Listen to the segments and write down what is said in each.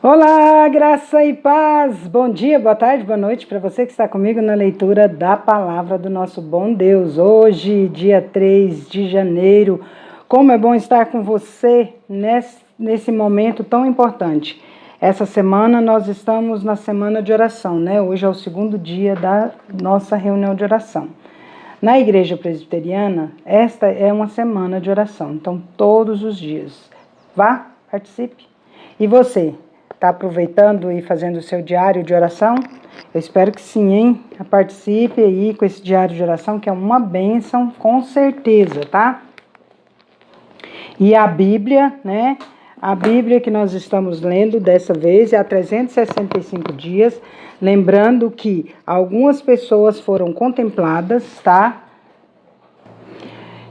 Olá, graça e paz! Bom dia, boa tarde, boa noite para você que está comigo na leitura da palavra do nosso bom Deus. Hoje, dia 3 de janeiro, como é bom estar com você nesse momento tão importante. Essa semana nós estamos na semana de oração, né? Hoje é o segundo dia da nossa reunião de oração. Na igreja presbiteriana, esta é uma semana de oração, então todos os dias. Vá, participe. E você? Está aproveitando e fazendo o seu diário de oração? Eu espero que sim, hein? Participe aí com esse diário de oração, que é uma bênção, com certeza, tá? E a Bíblia, né? A Bíblia que nós estamos lendo dessa vez é há 365 dias. Lembrando que algumas pessoas foram contempladas, tá?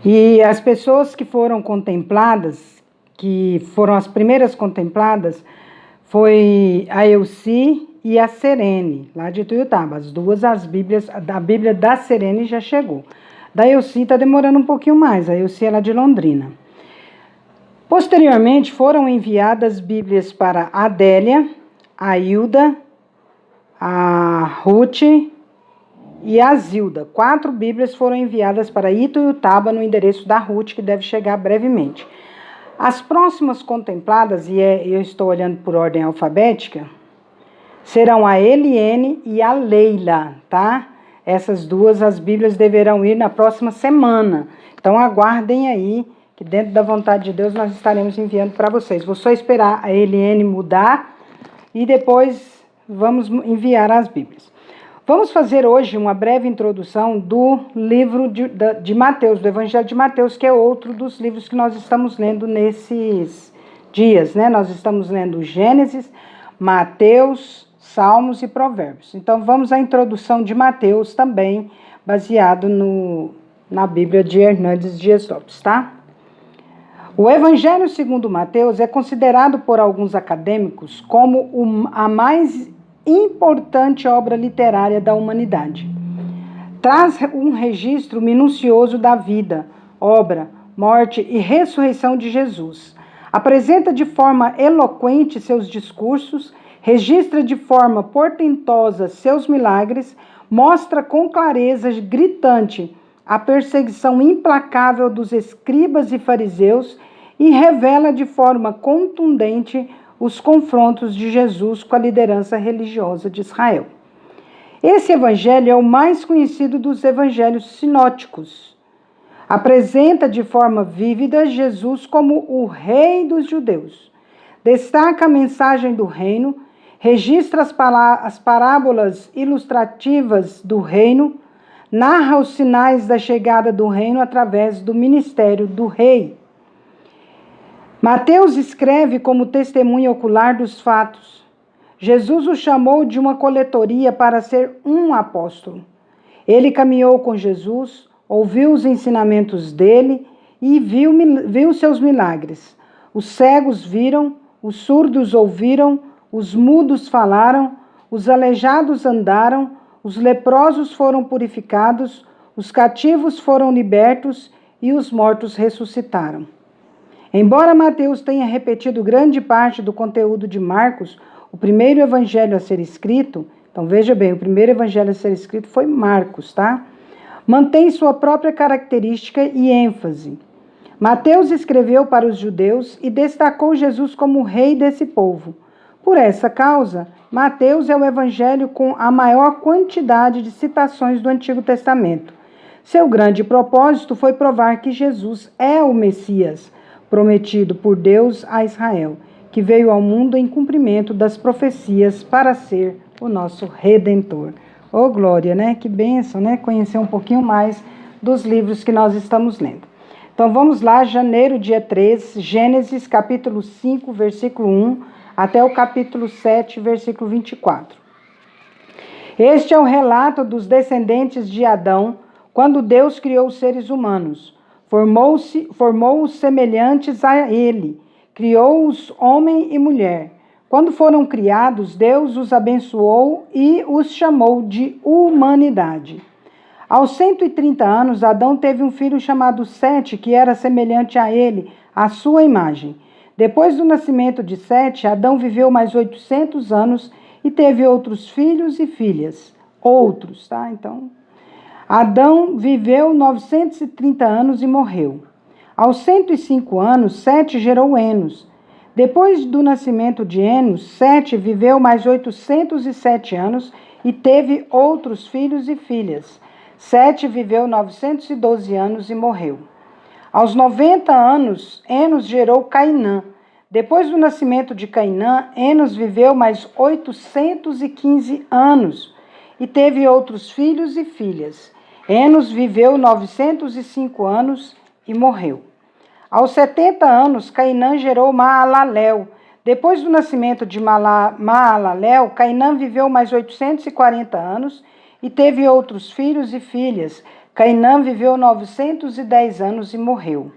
E as pessoas que foram contempladas, que foram as primeiras contempladas, foi a Elci e a Serene, lá de Tuiutaba. As duas, a Bíblia da Serene já chegou. Da Elci está demorando um pouquinho mais, a Elci é lá de Londrina. Posteriormente, foram enviadas Bíblias para a Adélia, a Hilda, a Ruth e a Zilda. 4 Bíblias foram enviadas para Ituiutaba no endereço da Ruth, que deve chegar brevemente. As próximas contempladas, e eu estou olhando por ordem alfabética, serão a Eliene e a Leila, tá? Essas duas, as Bíblias deverão ir na próxima semana. Então, aguardem aí, que dentro da vontade de Deus nós estaremos enviando para vocês. Vou só esperar a Eliene mudar e depois vamos enviar as Bíblias. Vamos fazer hoje uma breve introdução do livro de Mateus, do Evangelho de Mateus, que é outro dos livros que nós estamos lendo nesses dias, né? Nós estamos lendo Gênesis, Mateus, Salmos e Provérbios. Então, vamos à introdução de Mateus também, baseado na Bíblia de Hernandes Dias Lopes, tá? O Evangelho segundo Mateus é considerado por alguns acadêmicos como a mais importante obra literária da humanidade. Traz um registro minucioso da vida, obra, morte e ressurreição de Jesus. Apresenta de forma eloquente seus discursos, registra de forma portentosa seus milagres, mostra com clareza gritante a perseguição implacável dos escribas e fariseus e revela de forma contundente os confrontos de Jesus com a liderança religiosa de Israel. Esse evangelho é o mais conhecido dos evangelhos sinóticos. Apresenta de forma vívida Jesus como o rei dos judeus. Destaca a mensagem do reino, registra as parábolas ilustrativas do reino, narra os sinais da chegada do reino através do ministério do rei. Mateus escreve como testemunha ocular dos fatos. Jesus o chamou de uma coletoria para ser um apóstolo. Ele caminhou com Jesus, ouviu os ensinamentos dele e viu seus milagres. Os cegos viram, os surdos ouviram, os mudos falaram, os aleijados andaram, os leprosos foram purificados, os cativos foram libertos e os mortos ressuscitaram. Embora Mateus tenha repetido grande parte do conteúdo de Marcos, o primeiro evangelho a ser escrito, então veja bem, o primeiro evangelho a ser escrito foi Marcos, tá? Mantém sua própria característica e ênfase. Mateus escreveu para os judeus e destacou Jesus como rei desse povo. Por essa causa, Mateus é o evangelho com a maior quantidade de citações do Antigo Testamento. Seu grande propósito foi provar que Jesus é o Messias, prometido por Deus a Israel, que veio ao mundo em cumprimento das profecias para ser o nosso Redentor. Oh, glória, né? Que bênção, né? Conhecer um pouquinho mais dos livros que nós estamos lendo. Então, vamos lá, janeiro, dia 3, Gênesis, capítulo 5, versículo 1, até o capítulo 7, versículo 24. Este é o relato dos descendentes de Adão, quando Deus criou os seres humanos. Formou-os semelhantes a ele, criou-os homem e mulher. Quando foram criados, Deus os abençoou e os chamou de humanidade. Aos 130 anos, Adão teve um filho chamado Sete, que era semelhante a ele, à sua imagem. Depois do nascimento de Sete, Adão viveu mais 800 anos e teve outros filhos e filhas. Outros, tá? Então, Adão viveu 930 anos e morreu. Aos 105 anos, Sete gerou Enos. Depois do nascimento de Enos, Sete viveu mais 807 anos e teve outros filhos e filhas. Sete viveu 912 anos e morreu. Aos 90 anos, Enos gerou Cainã. Depois do nascimento de Cainã, Enos viveu mais 815 anos e teve outros filhos e filhas. Enos viveu 905 anos e morreu. Aos 70 anos, Cainã gerou Maalalel. Depois do nascimento de Maalalel, Cainã viveu mais 840 anos e teve outros filhos e filhas. Cainã viveu 910 anos e morreu.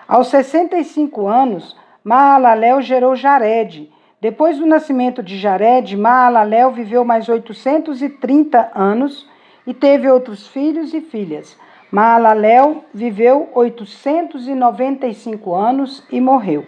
Aos 65 anos, Maalalel gerou Jared. Depois do nascimento de Jared, Maalalel viveu mais 830 anos e teve outros filhos e filhas. Maalalel viveu 895 anos e morreu.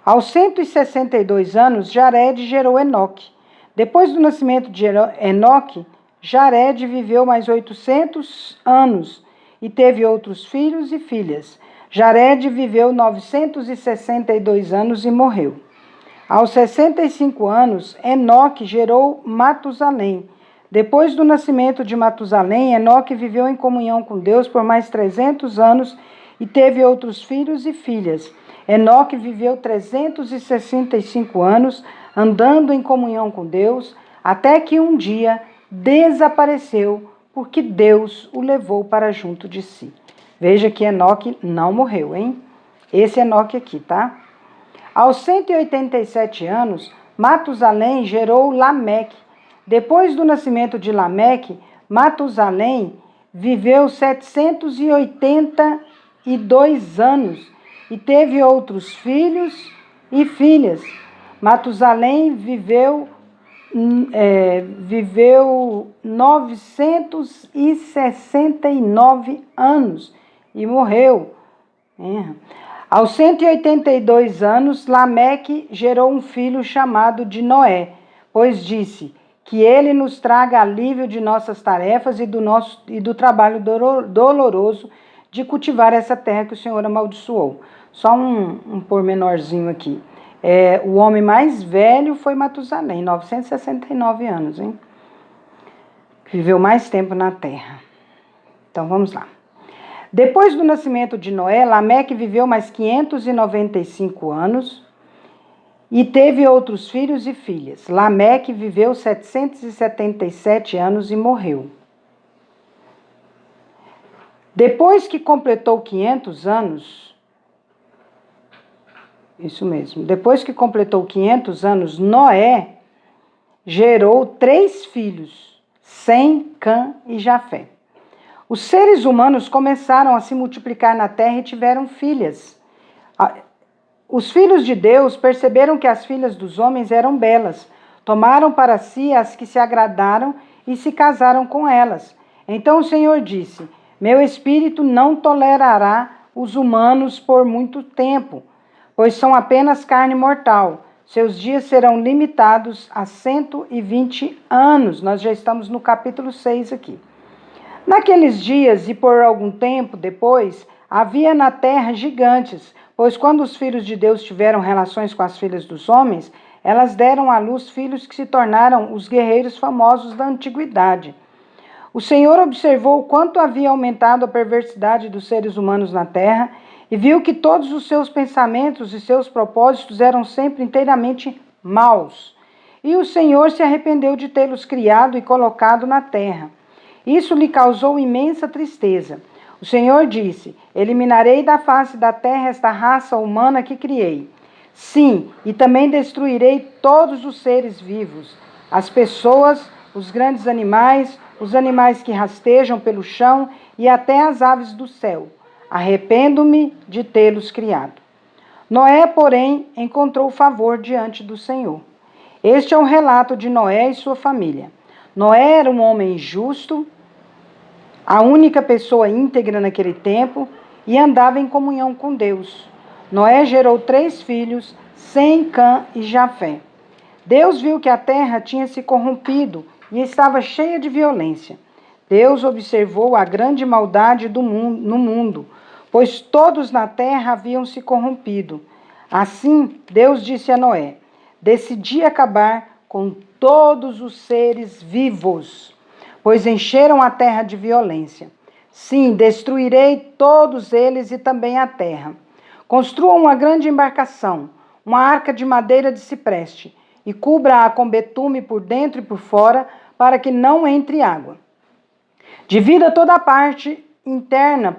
Aos 162 anos, Jared gerou Enoque. Depois do nascimento de Enoque, Jared viveu mais 800 anos e teve outros filhos e filhas. Jared viveu 962 anos e morreu. Aos 65 anos, Enoque gerou Matusalém. Depois do nascimento de Matusalém, Enoque viveu em comunhão com Deus por mais 300 anos e teve outros filhos e filhas. Enoque viveu 365 anos, andando em comunhão com Deus, até que um dia desapareceu, porque Deus o levou para junto de si. Veja que Enoque não morreu, hein? Esse Enoque aqui, tá? Aos 187 anos, Matusalém gerou Lameque. Depois do nascimento de Lameque, Matusalém viveu 782 anos e teve outros filhos e filhas. Matusalém viveu 969 anos e morreu. Aos 182 anos, Lameque gerou um filho chamado de Noé, pois disse: que ele nos traga alívio de nossas tarefas e do trabalho doloroso de cultivar essa terra que o Senhor amaldiçoou. Só um pormenorzinho aqui. O homem mais velho foi Matusalém, 969 anos, hein? Viveu mais tempo na terra. Então, vamos lá. Depois do nascimento de Noé, Lameque viveu mais 595 anos e teve outros filhos e filhas. Lameque viveu 777 anos e morreu. Depois que completou 500 anos, depois que completou 500 anos, Noé gerou 3 filhos, Sem, Cã e Jafé. Os seres humanos começaram a se multiplicar na terra e tiveram filhas. Os filhos de Deus perceberam que as filhas dos homens eram belas, tomaram para si as que se agradaram e se casaram com elas. Então o Senhor disse: meu espírito não tolerará os humanos por muito tempo, pois são apenas carne mortal. Seus dias serão limitados a 120 anos. Nós já estamos no capítulo 6 aqui. Naqueles dias e por algum tempo depois, havia na terra gigantes, pois quando os filhos de Deus tiveram relações com as filhas dos homens, elas deram à luz filhos que se tornaram os guerreiros famosos da antiguidade. O Senhor observou o quanto havia aumentado a perversidade dos seres humanos na terra e viu que todos os seus pensamentos e seus propósitos eram sempre inteiramente maus. E o Senhor se arrependeu de tê-los criado e colocado na terra. Isso lhe causou imensa tristeza. O Senhor disse: eliminarei da face da terra esta raça humana que criei. Sim, e também destruirei todos os seres vivos, as pessoas, os grandes animais, os animais que rastejam pelo chão e até as aves do céu. Arrependo-me de tê-los criado. Noé, porém, encontrou favor diante do Senhor. Este é o relato de Noé e sua família. Noé era um homem justo, a única pessoa íntegra naquele tempo, e andava em comunhão com Deus. Noé gerou 3 filhos, Sem, Cã e Jafé. Deus viu que a terra tinha se corrompido e estava cheia de violência. Deus observou a grande maldade no mundo, pois todos na terra haviam se corrompido. Assim, Deus disse a Noé: decidi acabar com todos os seres vivos, pois encheram a terra de violência. Sim, destruirei todos eles e também a terra. Construam uma grande embarcação, uma arca de madeira de cipreste, e cubra-a com betume por dentro e por fora, para que não entre água. Divida toda a parte interna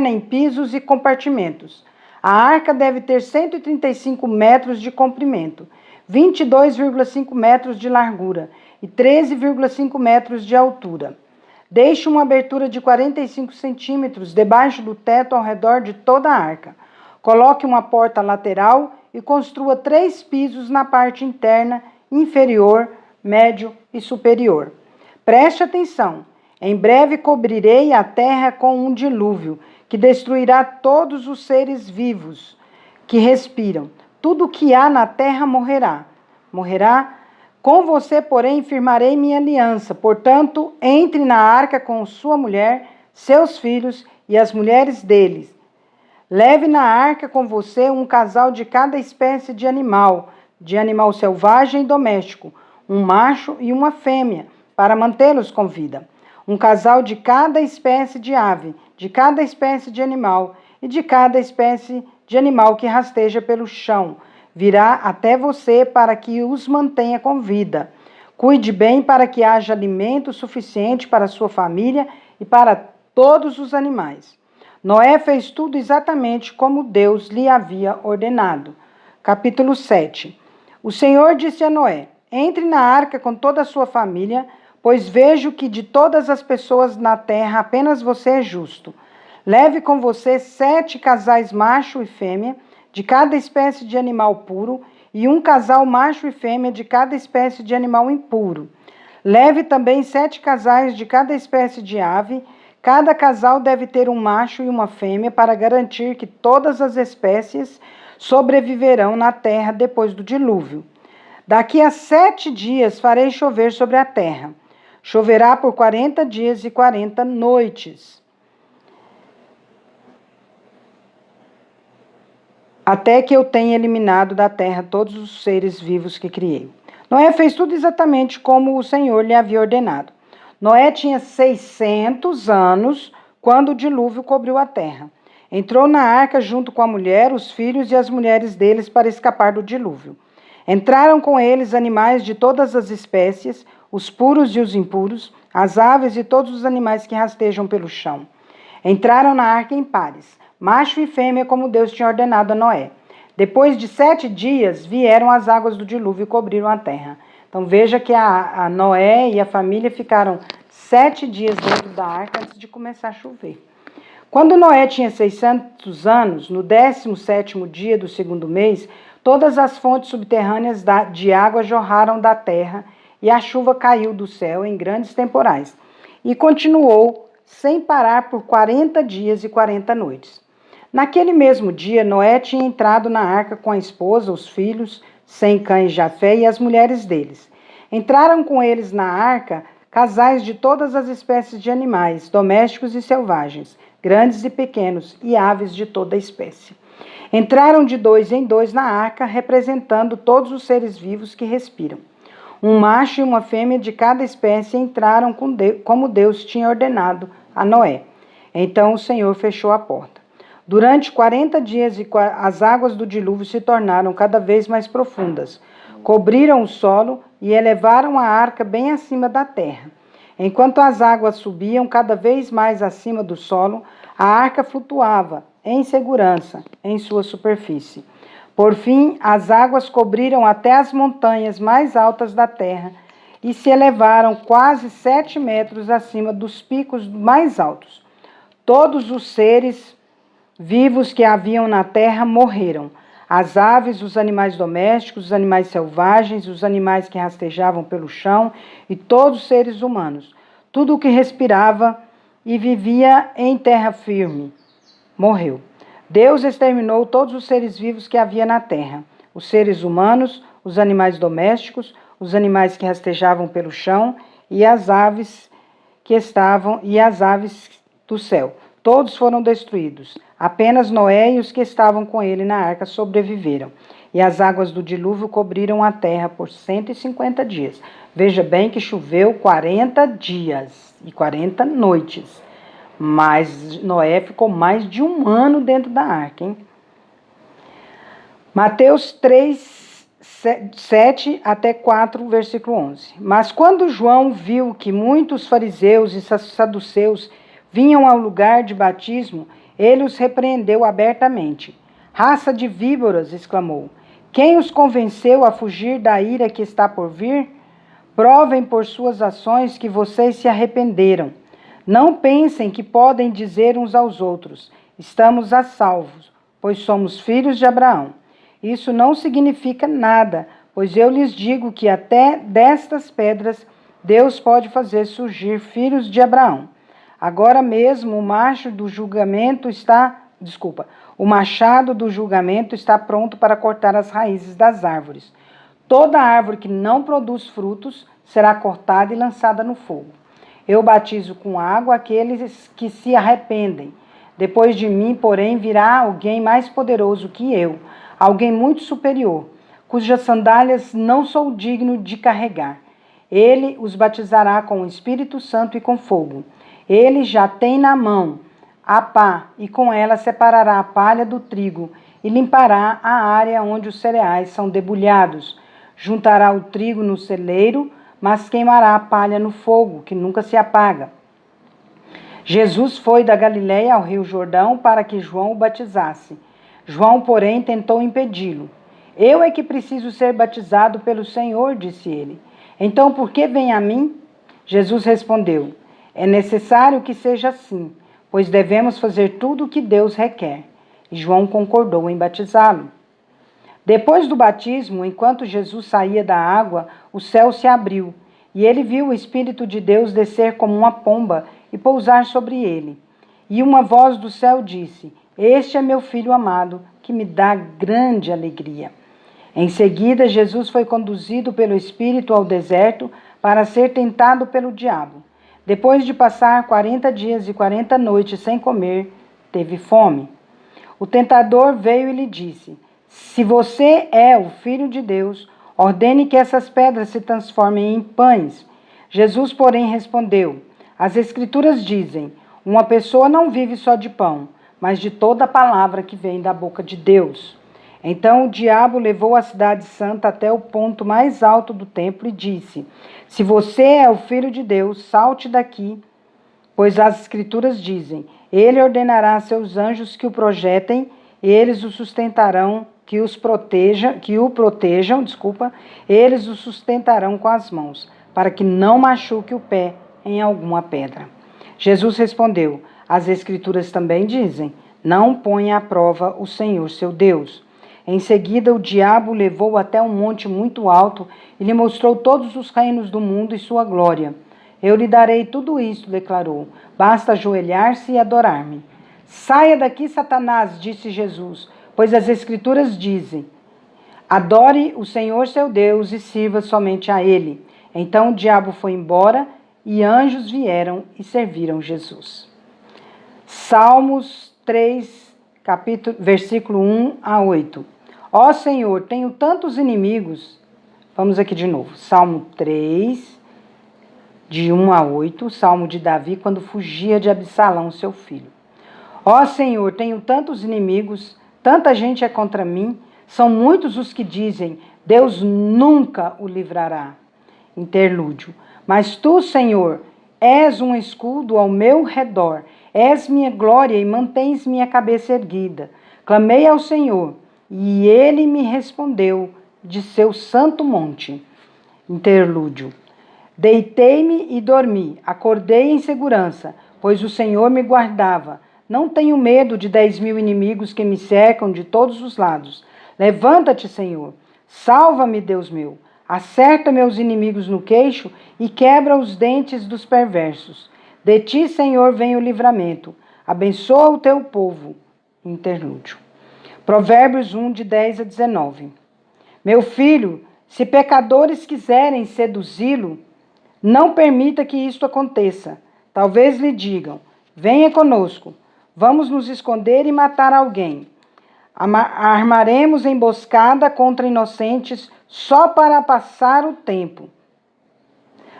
em pisos e compartimentos. A arca deve ter 135 metros de comprimento, 22,5 metros de largura e 13,5 metros de altura. Deixe uma abertura de 45 centímetros debaixo do teto ao redor de toda a arca. Coloque uma porta lateral e construa 3 pisos na parte interna, inferior, médio e superior. Preste atenção. Em breve cobrirei a terra com um dilúvio, que destruirá todos os seres vivos que respiram. Tudo o que há na terra morrerá. Com você, porém, firmarei minha aliança. Portanto, entre na arca com sua mulher, seus filhos e as mulheres deles. Leve na arca com você um casal de cada espécie de animal selvagem e doméstico, um macho e uma fêmea, para mantê-los com vida. Um casal de cada espécie de ave, de cada espécie de animal e de cada espécie de animal que rasteja pelo chão, virá até você para que os mantenha com vida. Cuide bem para que haja alimento suficiente para sua família e para todos os animais. Noé fez tudo exatamente como Deus lhe havia ordenado. Capítulo 7. O Senhor disse a Noé: entre na arca com toda a sua família, pois vejo que de todas as pessoas na terra apenas você é justo. Leve com você 7 casais macho e fêmea, de cada espécie de animal puro, e um casal macho e fêmea de cada espécie de animal impuro. Leve também 7 casais de cada espécie de ave. Cada casal deve ter um macho e uma fêmea para garantir que todas as espécies sobreviverão na terra depois do dilúvio. Daqui a 7 dias farei chover sobre a terra. Choverá por 40 dias e 40 noites, até que eu tenha eliminado da terra todos os seres vivos que criei. Noé fez tudo exatamente como o Senhor lhe havia ordenado. Noé tinha 600 anos quando o dilúvio cobriu a terra. Entrou na arca junto com a mulher, os filhos e as mulheres deles para escapar do dilúvio. Entraram com eles animais de todas as espécies, os puros e os impuros, as aves e todos os animais que rastejam pelo chão. Entraram na arca em pares, macho e fêmea, como Deus tinha ordenado a Noé. Depois de 7 dias, vieram as águas do dilúvio e cobriram a terra. Então veja que a Noé e a família ficaram 7 dias dentro da arca antes de começar a chover. Quando Noé tinha 600 anos, no 17º dia do 2º mês, todas as fontes subterrâneas de água jorraram da terra e a chuva caiu do céu em grandes temporais. E continuou sem parar por 40 dias e 40 noites. Naquele mesmo dia, Noé tinha entrado na arca com a esposa, os filhos, Sem, Cã e Jafé e as mulheres deles. Entraram com eles na arca casais de todas as espécies de animais, domésticos e selvagens, grandes e pequenos, e aves de toda espécie. Entraram de 2 em 2 na arca, representando todos os seres vivos que respiram. Um macho e uma fêmea de cada espécie entraram como Deus tinha ordenado a Noé. Então o Senhor fechou a porta. Durante 40 dias as águas do dilúvio se tornaram cada vez mais profundas, cobriram o solo e elevaram a arca bem acima da terra. Enquanto as águas subiam cada vez mais acima do solo, a arca flutuava em segurança em sua superfície. Por fim, as águas cobriram até as montanhas mais altas da terra e se elevaram quase 7 metros acima dos picos mais altos. Todos os seres vivos que haviam na terra morreram. As aves, os animais domésticos, os animais selvagens, os animais que rastejavam pelo chão e todos os seres humanos. Tudo o que respirava e vivia em terra firme morreu. Deus exterminou todos os seres vivos que havia na terra, os seres humanos, os animais domésticos, os animais que rastejavam pelo chão e as aves do céu. Todos foram destruídos. Apenas Noé e os que estavam com ele na arca sobreviveram. E as águas do dilúvio cobriram a terra por 150 dias. Veja bem que choveu 40 dias e 40 noites. Mas Noé ficou mais de um ano dentro da arca, hein? Mateus 3, 7 até 4, versículo 11. Mas quando João viu que muitos fariseus e saduceus vinham ao lugar de batismo, ele os repreendeu abertamente. Raça de víboras, exclamou. Quem os convenceu a fugir da ira que está por vir? Provem por suas ações que vocês se arrependeram. Não pensem que podem dizer uns aos outros, estamos a salvos, pois somos filhos de Abraão. Isso não significa nada, pois eu lhes digo que até destas pedras Deus pode fazer surgir filhos de Abraão. Agora mesmo o machado do julgamento está pronto para cortar as raízes das árvores. Toda árvore que não produz frutos será cortada e lançada no fogo. Eu batizo com água aqueles que se arrependem. Depois de mim, porém, virá alguém mais poderoso que eu, alguém muito superior, cujas sandálias não sou digno de carregar. Ele os batizará com o Espírito Santo e com fogo. Ele já tem na mão a pá, e com ela separará a palha do trigo e limpará a área onde os cereais são debulhados. Juntará o trigo no celeiro, mas queimará a palha no fogo, que nunca se apaga. Jesus foi da Galiléia ao rio Jordão para que João o batizasse. João, porém, tentou impedi-lo. Eu é que preciso ser batizado pelo Senhor, disse ele. Então, por que vem a mim? Jesus respondeu, é necessário que seja assim, pois devemos fazer tudo o que Deus requer. E João concordou em batizá-lo. Depois do batismo, enquanto Jesus saía da água, o céu se abriu, e ele viu o Espírito de Deus descer como uma pomba e pousar sobre ele. E uma voz do céu disse, este é meu filho amado, que me dá grande alegria. Em seguida, Jesus foi conduzido pelo Espírito ao deserto para ser tentado pelo diabo. Depois de passar 40 dias e 40 noites sem comer, teve fome. O tentador veio e lhe disse, se você é o Filho de Deus, ordene que essas pedras se transformem em pães. Jesus, porém, respondeu, as Escrituras dizem, uma pessoa não vive só de pão, mas de toda a palavra que vem da boca de Deus. Então o diabo levou a cidade santa até o ponto mais alto do templo e disse, se você é o Filho de Deus, salte daqui, pois as Escrituras dizem, ele ordenará a seus anjos que o projetem, eles o sustentarão, eles o sustentarão com as mãos, para que não machuque o pé em alguma pedra. Jesus respondeu, as Escrituras também dizem, não ponha à prova o Senhor seu Deus. Em seguida, o diabo o levou até um monte muito alto e lhe mostrou todos os reinos do mundo e sua glória. Eu lhe darei tudo isso, declarou, basta ajoelhar-se e adorar-me. Saia daqui, Satanás, disse Jesus, pois as Escrituras dizem, adore o Senhor seu Deus e sirva somente a Ele. Então o diabo foi embora e anjos vieram e serviram Jesus. Salmos 3, versículo 1 a 8. Ó Senhor, tenho tantos inimigos. Vamos aqui de novo. Salmo 3, de 1 a 8. Salmo de Davi, quando fugia de Absalão, seu filho. Ó Senhor, tenho tantos inimigos, tanta gente é contra mim. São muitos os que dizem, Deus nunca o livrará. Interlúdio. Mas tu, Senhor, és um escudo ao meu redor. És minha glória e mantens minha cabeça erguida. Clamei ao Senhor, e ele me respondeu de seu santo monte. Interlúdio. Deitei-me e dormi, acordei em segurança, pois o Senhor me guardava. Não tenho medo de 10.000 inimigos que me cercam de todos os lados. Levanta-te, Senhor. Salva-me, Deus meu. Acerta meus inimigos no queixo e quebra os dentes dos perversos. De ti, Senhor, vem o livramento. Abençoa o teu povo, Interlúdio. Provérbios 1, de 10 a 19. Meu filho, se pecadores quiserem seduzi-lo, não permita que isto aconteça. Talvez lhe digam, venha conosco, vamos nos esconder e matar alguém. Armaremos emboscada contra inocentes só para passar o tempo.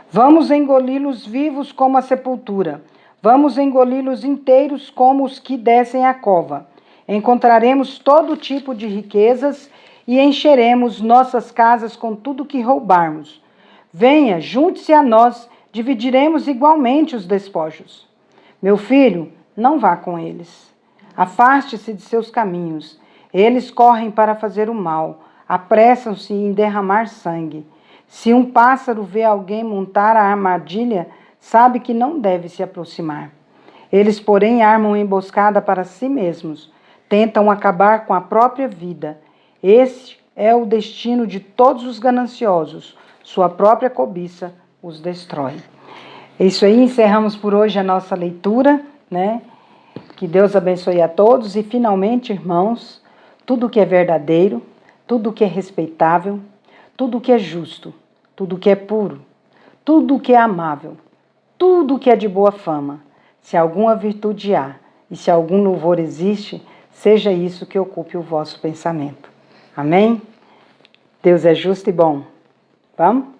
Vamos engoli-los vivos como a sepultura. Vamos engoli-los inteiros como os que descem a cova. Encontraremos todo tipo de riquezas e encheremos nossas casas com tudo que roubarmos. Venha, junte-se a nós, dividiremos igualmente os despojos. Meu filho, não vá com eles. Afaste-se de seus caminhos. Eles correm para fazer o mal, apressam-se em derramar sangue. Se um pássaro vê alguém montar a armadilha, sabe que não deve se aproximar. Eles, porém, armam emboscada para si mesmos, tentam acabar com a própria vida. Esse é o destino de todos os gananciosos. Sua própria cobiça os destrói. É isso aí, encerramos por hoje a nossa leitura, né? Que Deus abençoe a todos e, finalmente, irmãos, tudo que é verdadeiro, tudo que é respeitável, tudo que é justo, tudo que é puro, tudo que é amável, tudo que é de boa fama, se alguma virtude há e se algum louvor existe, seja isso que ocupe o vosso pensamento. Amém? Deus é justo e bom. Vamos?